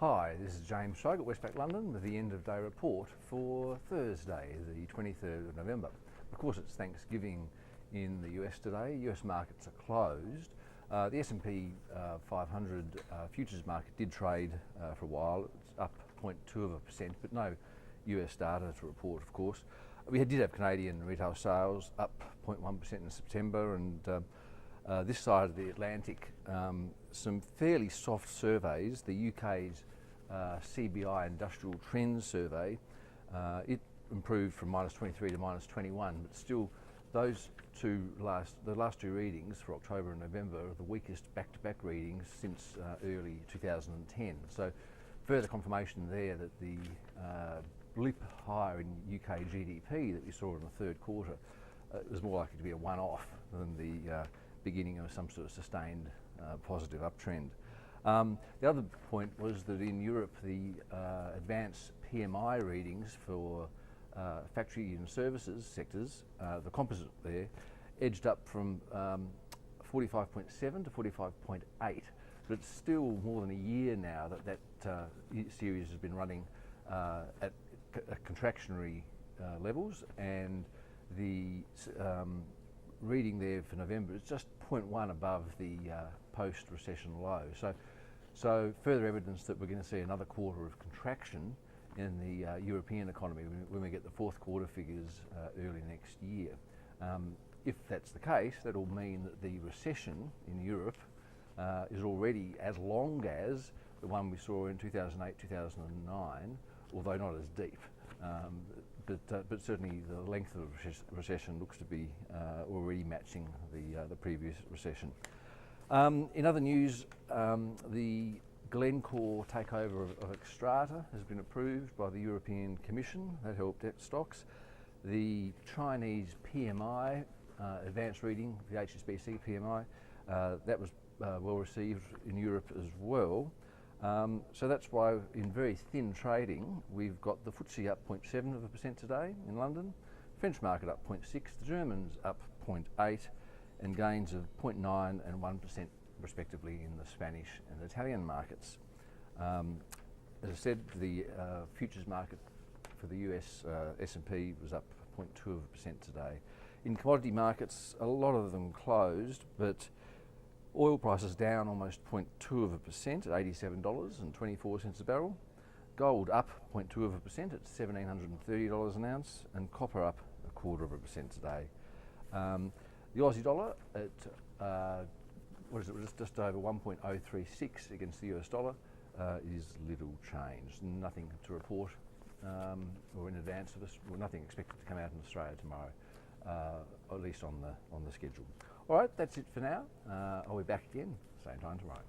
Hi, this is James Shrug at Westpac London with the end of day report for Thursday, the 23rd of November. Of course, it's Thanksgiving in the US today. US markets are closed. The S&P 500 futures market did trade for a while. It's up 0.2%, but no US data to report, of course. We did have Canadian retail sales up 0.1% in September, and this side of the Atlantic, some fairly soft surveys. The UK's CBI Industrial Trends Survey, it improved from -23 to -21, but still those the last two readings for October and November are the weakest back-to-back readings since early 2010. So further confirmation there that the blip higher in UK GDP that we saw in the third quarter was more likely to be a one-off than the beginning of some sort of sustained positive uptrend. The other point was that in Europe, the advanced PMI readings for factory and services sectors, the composite there, edged up from 45.7 to 45.8, but it's still more than a year now that series has been running at contractionary levels, and the reading there for November is just 0.1 above the post-recession low. So further evidence that we're going to see another quarter of contraction in the European economy when we get the fourth quarter figures early next year. If that's the case, that'll mean that the recession in Europe is already as long as the one we saw in 2008, 2009, although not as deep. But certainly the length of the recession looks to be already matching the previous recession. In other news, the Glencore takeover of Xstrata has been approved by the European Commission. That helped stocks. The Chinese PMI advanced reading, the HSBC PMI, that was well received in Europe as well. So that's why in very thin trading we've got the FTSE up 0.7% today in London, French market up 0.6%, the Germans up 0.8%, and gains of 0.9% and 1% respectively in the Spanish and Italian markets. As I said, the futures market for the US S&P was up 0.2% today. In commodity markets, a lot of them closed, but oil prices down almost 0.2% at $87.24 a barrel. Gold up 0.2% at $1,730 an ounce, and copper up 0.25% today. The Aussie dollar at just over 1.036 against the US dollar is little changed. Nothing to report or in advance of us. Well, nothing expected to come out in Australia tomorrow, at least on the schedule. All right, that's it for now. I'll be back again same time tomorrow.